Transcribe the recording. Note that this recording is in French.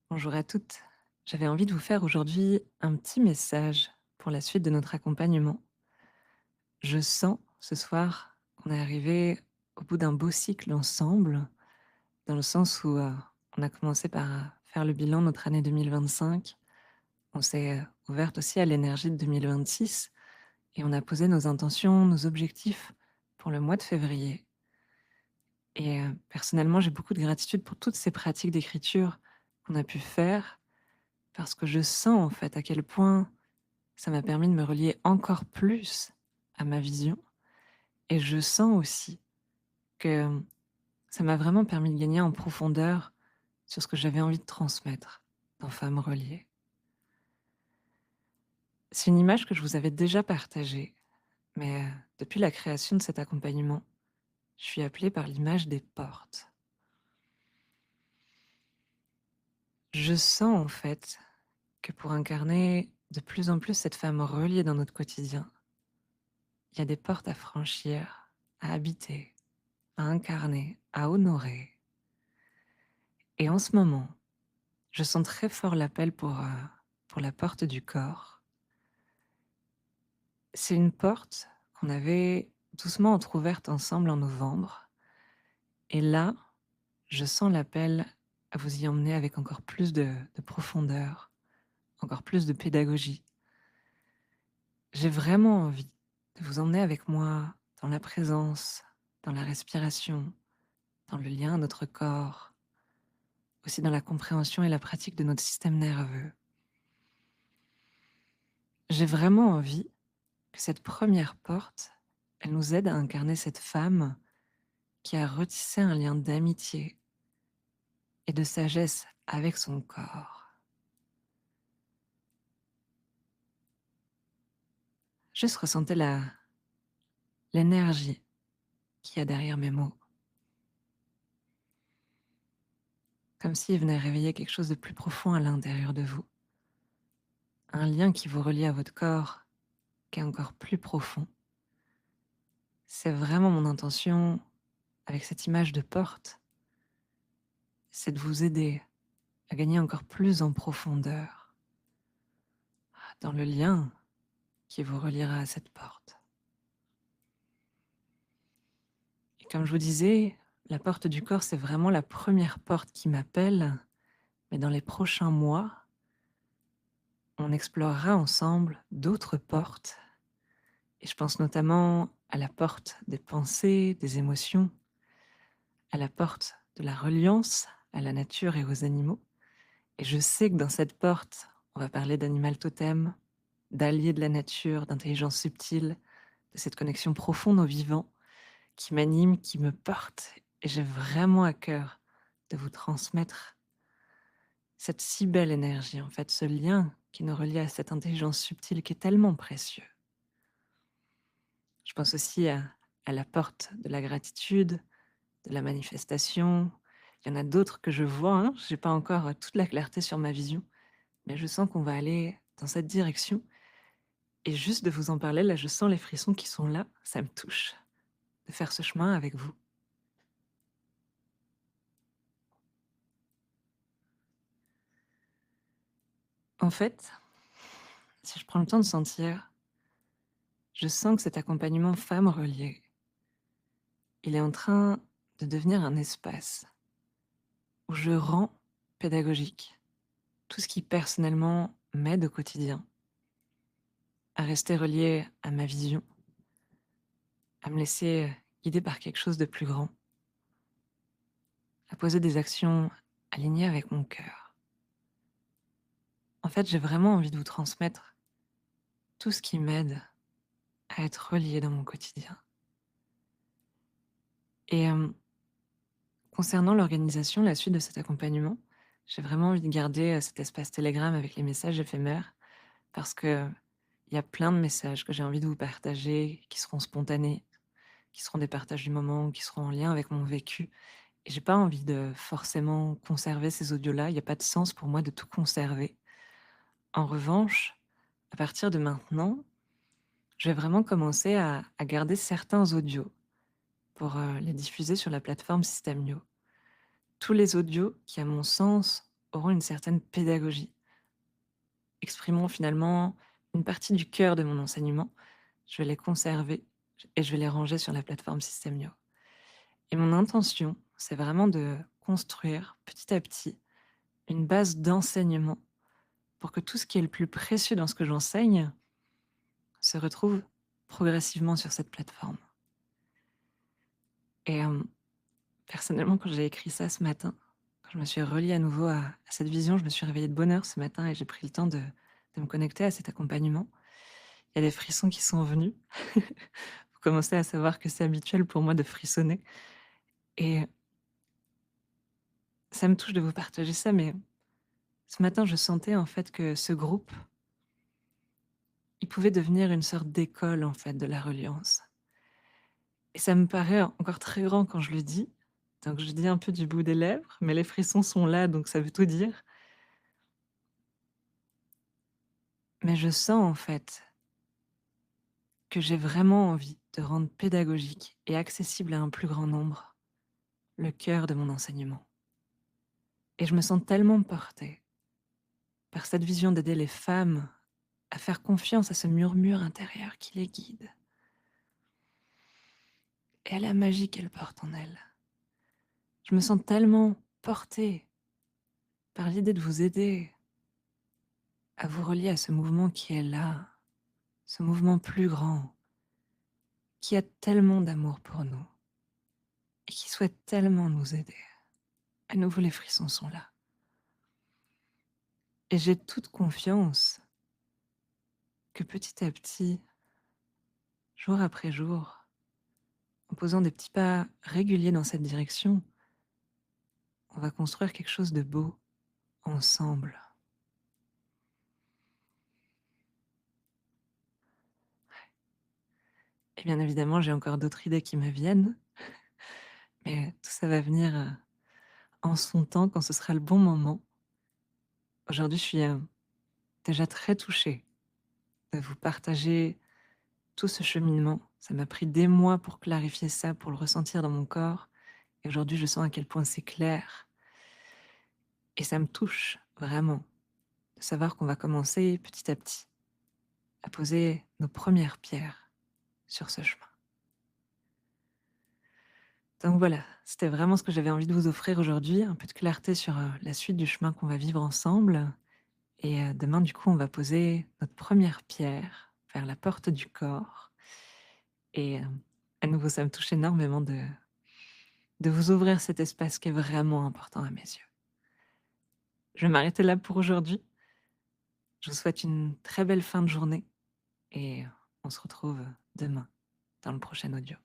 Bonjour à toutes. J'avais envie de vous faire aujourd'hui un petit message pour la suite de notre accompagnement. Je sens ce soir qu'on est arrivé au bout d'un beau cycle ensemble, dans le sens où on a commencé par faire le bilan de notre année 2025. On s'est ouverte aussi à l'énergie de 2026 et on a posé nos intentions, nos objectifs pour le mois de février. Et personnellement, j'ai beaucoup de gratitude pour toutes ces pratiques d'écriture qu'on a pu faire parce que je sens en fait à quel point ça m'a permis de me relier encore plus à ma vision et je sens aussi que ça m'a vraiment permis de gagner en profondeur sur ce que j'avais envie de transmettre dans Femmes reliées. C'est une image que je vous avais déjà partagée, mais depuis la création de cet accompagnement, je suis appelée par l'image des portes. Je sens en fait que pour incarner de plus en plus cette femme reliée dans notre quotidien, il y a des portes à franchir, à habiter, à incarner, à honorer. Et en ce moment, je sens très fort l'appel pour la porte du corps. C'est une porte qu'on avait doucement entrouverte ensemble en novembre. Et là, je sens l'appel à vous y emmener avec encore plus de profondeur, encore plus de pédagogie. J'ai vraiment envie de vous emmener avec moi dans la présence, dans la respiration, dans le lien à notre corps, aussi dans la compréhension et la pratique de notre système nerveux. J'ai vraiment envie que cette première porte, elle nous aide à incarner cette femme qui a retissé un lien d'amitié et de sagesse avec son corps. Juste ressentez l'énergie qu'il y a derrière mes mots, comme s'il venait réveiller quelque chose de plus profond à l'intérieur de vous, un lien qui vous relie à votre corps qui est encore plus profond. C'est vraiment mon intention avec cette image de porte, c'est de vous aider à gagner encore plus en profondeur dans le lien qui vous reliera à cette porte. Et comme je vous disais, la porte du corps, c'est vraiment la première porte qui m'appelle, mais dans les prochains mois, on explorera ensemble d'autres portes, et je pense notamment à la porte des pensées, des émotions, à la porte de la reliance à la nature et aux animaux. Et je sais que dans cette porte, on va parler d'animal totem, d'alliés de la nature, d'intelligence subtile, de cette connexion profonde au vivant qui m'anime, qui me porte. Et j'ai vraiment à cœur de vous transmettre cette si belle énergie, en fait, ce lien qui nous relie à cette intelligence subtile qui est tellement précieux. Je pense aussi à la porte de la gratitude, de la manifestation. Il y en a d'autres que je vois, hein. Je n'ai pas encore toute la clarté sur ma vision, mais je sens qu'on va aller dans cette direction. Et juste de vous en parler, là, je sens les frissons qui sont là, ça me touche de faire ce chemin avec vous. En fait, si je prends le temps de sentir, je sens que cet accompagnement femme reliée, il est en train de devenir un espace où je rends pédagogique tout ce qui personnellement m'aide au quotidien à rester relié à ma vision, à me laisser guider par quelque chose de plus grand, à poser des actions alignées avec mon cœur. En fait, j'ai vraiment envie de vous transmettre tout ce qui m'aide à être relié dans mon quotidien. Et concernant l'organisation, la suite de cet accompagnement, j'ai vraiment envie de garder cet espace Telegram avec les messages éphémères parce que il y a plein de messages que j'ai envie de vous partager, qui seront spontanés, qui seront des partages du moment, qui seront en lien avec mon vécu. Et j'ai pas envie de forcément conserver ces audios-là. Il n'y a pas de sens pour moi de tout conserver. En revanche, à partir de maintenant, je vais vraiment commencer à garder certains audios pour les diffuser sur la plateforme Systemio. Tous les audios qui, à mon sens, auront une certaine pédagogie, exprimeront finalement une partie du cœur de mon enseignement. Je vais les conserver et je vais les ranger sur la plateforme System.io. Et mon intention, c'est vraiment de construire petit à petit une base d'enseignement pour que tout ce qui est le plus précieux dans ce que j'enseigne se retrouve progressivement sur cette plateforme. Et personnellement, quand j'ai écrit ça ce matin, quand je me suis reliée à nouveau à cette vision, je me suis réveillée de bonne heure ce matin et j'ai pris le temps de me connecter à cet accompagnement. Il y a des frissons qui sont venus. Vous commencez à savoir que c'est habituel pour moi de frissonner et ça me touche de vous partager ça, mais ce matin, je sentais en fait que ce groupe, il pouvait devenir une sorte d'école en fait de la reliance. Et ça me paraît encore très grand quand je le dis, donc je dis un peu du bout des lèvres, mais les frissons sont là, donc ça veut tout dire. Mais je sens en fait que j'ai vraiment envie de rendre pédagogique et accessible à un plus grand nombre le cœur de mon enseignement. Et je me sens tellement portée par cette vision d'aider les femmes à faire confiance à ce murmure intérieur qui les guide et à la magie qu'elles portent en elles. Je me sens tellement portée par l'idée de vous aider à vous relier à ce mouvement qui est là, ce mouvement plus grand, qui a tellement d'amour pour nous et qui souhaite tellement nous aider. À nouveau, les frissons sont là. Et j'ai toute confiance que petit à petit, jour après jour, en posant des petits pas réguliers dans cette direction, on va construire quelque chose de beau ensemble. Et bien évidemment, j'ai encore d'autres idées qui me viennent, mais tout ça va venir en son temps quand ce sera le bon moment. Aujourd'hui, je suis déjà très touchée de vous partager tout ce cheminement. Ça m'a pris des mois pour clarifier ça, pour le ressentir dans mon corps. Et aujourd'hui, je sens à quel point c'est clair. Et ça me touche vraiment de savoir qu'on va commencer petit à petit à poser nos premières pierres sur ce chemin. Donc voilà, c'était vraiment ce que j'avais envie de vous offrir aujourd'hui, un peu de clarté sur la suite du chemin qu'on va vivre ensemble. Et demain, du coup, on va poser notre première pierre vers la porte du corps. Et à nouveau, ça me touche énormément de vous ouvrir cet espace qui est vraiment important à mes yeux. Je vais m'arrêter là pour aujourd'hui. Je vous souhaite une très belle fin de journée et on se retrouve demain dans le prochain audio.